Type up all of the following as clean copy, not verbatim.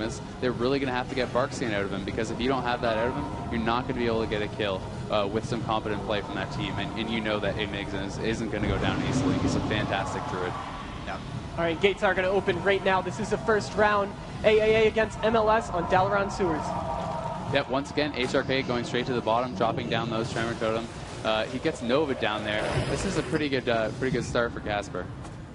Enigmas, they're really going to have to get Barkskin out of him, because if you don't have that out of him, you're not going to be able to get a kill with some competent play from that team. And you know that Enigmas isn't going to go down easily. He's a fantastic druid. Yeah. All right, gates are going to open right now. This is the first round. AAA against MLS on Dalaran Sewers. Yep, once again, HRK going straight to the bottom, dropping down those Tremor Totem. He gets Nova down there. This is a pretty good start for Gasper.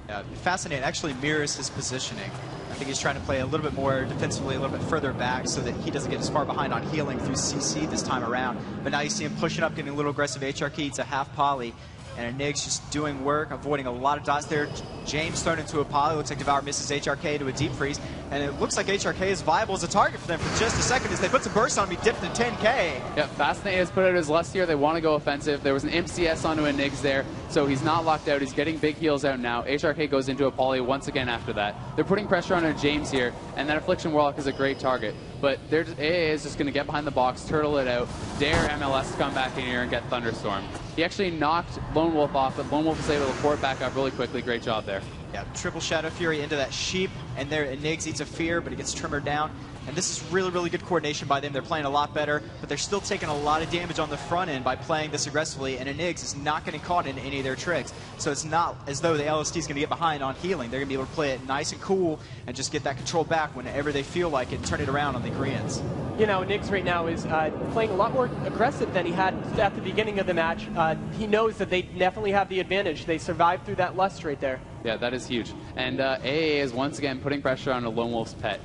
Yeah, Fascinating actually mirrors his positioning. I think he's trying to play a little bit more defensively, a little bit further back, so that he doesn't get as far behind on healing through CC this time around. But now you see him pushing up, getting a little aggressive. HRK, it's a half poly. And Enig's just doing work, avoiding a lot of dots there. James thrown into a poly. Looks like Devour misses HRK to a deep freeze. And it looks like HRK is viable as a target for them for just a second as they put some burst on him. He dipped to 10K. Yeah, Fascinate has put out his lust here. They want to go offensive. There was an MCS onto Enigs there, so he's not locked out. He's getting big heals out now. HRK goes into a poly once again after that. They're putting pressure on James here, and that Affliction Warlock is a great target. But AA is just going to get behind the box, turtle it out, dare MLS to come back in here and get Thunderstorm. He actually knocked Lone Wolf off, but Lone Wolf was able to port back up really quickly. Great job there. Yeah, triple Shadow Fury into that Sheep, and there Enigs eats a Fear, but it gets trimmered down. And this is really, really good coordination by them. They're playing a lot better, but they're still taking a lot of damage on the front end by playing this aggressively, and Enigs is not getting caught in any of their tricks. So it's not as though the LSD is going to get behind on healing. They're going to be able to play it nice and cool and just get that control back whenever they feel like it and turn it around on the Koreans. You know, Enigs right now is playing a lot more aggressive than he had at the beginning of the match. He knows that they definitely have the advantage. They survived through that lust right there. Yeah, that is huge. And AA is once again putting pressure on a Lone Wolf's pet.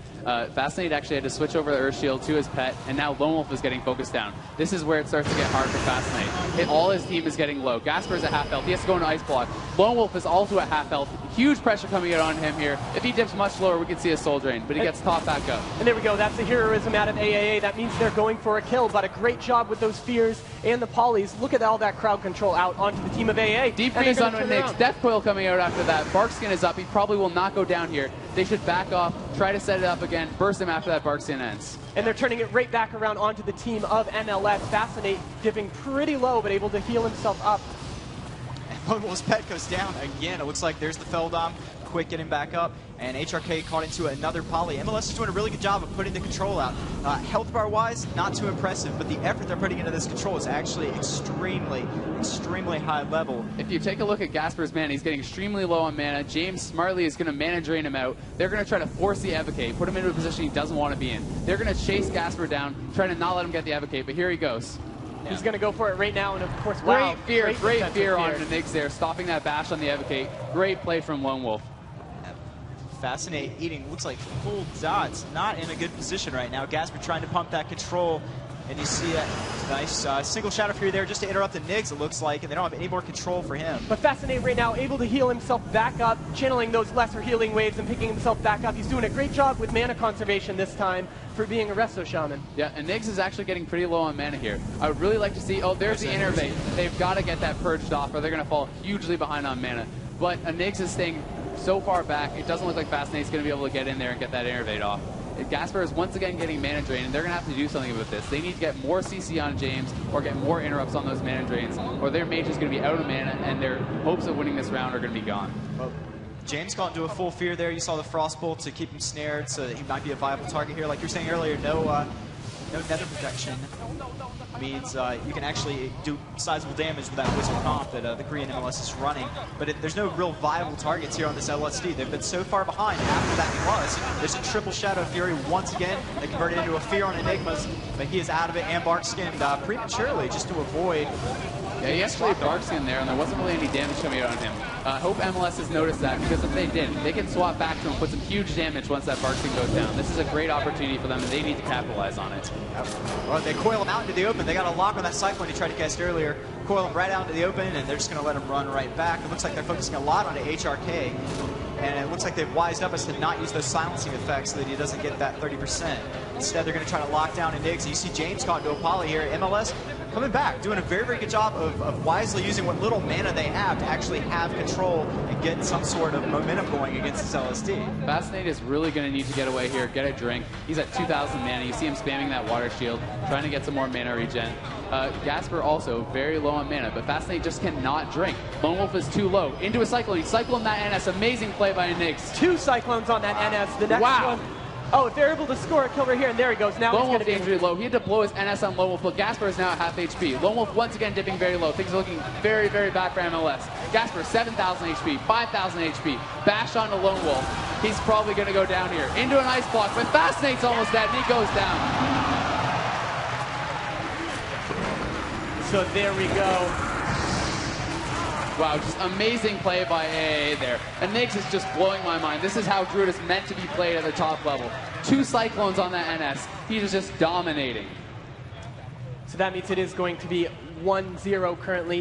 Fascinate actually had to switch over the Earth Shield to his pet, and now Lone Wolf is getting focused down. This is where it starts to get hard for Fascinate. All his team is getting low. Gasper is at half health. He has to go into Ice Block. Lone Wolf is also at half health. Huge pressure coming out on him here. If he dips much lower, we can see a Soul Drain, but he gets topped back up. And there we go. That's the heroism out of AAA. That means they're going for a kill, but a great job with those Fears and the Polys. Look at all that crowd control out onto the team of AA. Deep freeze on Enigs. Death Coil coming out after that. Barkskin is up. He probably will not go down here. They should back off, try to set it up again, burst him after that Barkskin ends. And they're turning it right back around onto the team of MLS. Fascinate dipping pretty low, but able to heal himself up. And Lone Wolf's pet goes down again. It looks like there's the Feldom. Quick getting back up, and HRK caught into another poly. MLS is doing a really good job of putting the control out. Health bar wise, not too impressive, but the effort they're putting into this control is actually extremely high level. If you take a look at Gasper's mana, he's getting extremely low on mana. James smartly is going to mana drain him out. They're going to try to force the Evocate, put him into a position he doesn't want to be in. They're going to chase Gasper down, trying to not let him get the Evocate, but here he goes. Yeah. He's going to go for it right now, and of course, great fear on Enigs there, stopping that bash on the Evocate. Great play from Lone Wolf. Fascinate eating, looks like full dots, not in a good position right now. Gasper trying to pump that control, and you see a nice single Shadow Fury there just to interrupt the Nigs, it looks like, and they don't have any more control for him. But Fascinate right now able to heal himself back up, channeling those lesser healing waves and picking himself back up. He's doing a great job with mana conservation this time for being a Resto Shaman. Yeah, and Nigs is actually getting pretty low on mana here. I would really like to see, oh, there's the Innervate. They've got to get that purged off, or they're going to fall hugely behind on mana. But Enigs is staying so far back, it doesn't look like Fascinate's going to be able to get in there and get that Innervate off. Gasper is once again getting mana drain, and they're going to have to do something about this. They need to get more CC on James or get more interrupts on those mana drains, or their mage is going to be out of mana, and their hopes of winning this round are going to be gone. Well, James got into a full fear there. You saw the Frostbolt to keep him snared, so that he might be a viable target here. Like you were saying earlier, no nether protection means you can actually do sizable damage with that Wizard comp that the Korean MLS is running. But there's no real viable targets here on this LSD. They've been so far behind after that plus. There's a triple Shadow Fury once again. They converted into a Fear on Enigmas, but he is out of it, and Barkskin prematurely just to avoid. Yeah, he actually Barkskin there, and there wasn't really any damage coming out on him. I hope MLS has noticed that, because if they did, they can swap back to him and put some huge damage once that Barkskin goes down. This is a great opportunity for them, and they need to capitalize on it. Well, they coil him out into the open. They got a lock on that Cyclone he tried to cast earlier. Coil him right out into the open, and they're just going to let him run right back. It looks like they're focusing a lot on the HRK, and it looks like they've wised up as to not use those silencing effects so that he doesn't get that 30%. Instead, they're going to try to lock down Enigs. You see James caught into a poly here. MLS coming back, doing a very, very good job of wisely using what little mana they have to actually have control and get some sort of momentum going against this LSD. Fascinate is really going to need to get away here, get a drink. He's at 2,000 mana. You see him spamming that water shield, trying to get some more mana regen. Gasper also very low on mana, but Fascinate just cannot drink. Lone Wolf is too low. Into a Cyclone. He cycloned that NS. Amazing play by Enigs. 2 Cyclones on that NS. The next one Oh, if they're able to score a kill right here, and there he goes. Now Lone he's Wolf going to be dangerously low. He had to blow his NS on Lone Wolf, but Gasper is now at half HP. Lone Wolf once again dipping very low. Things are looking very, very bad for MLS. Gasper, 7,000 HP, 5,000 HP. Bash onto Lone Wolf. He's probably going to go down here. Into an ice block, but Fascinate's almost dead, and he goes down. So there we go. Wow, just amazing play by AAA there. And Nix is just blowing my mind. This is how Druid is meant to be played at the top level. 2 Cyclones on that NS. He is just dominating. So that means it is going to be 1-0 currently.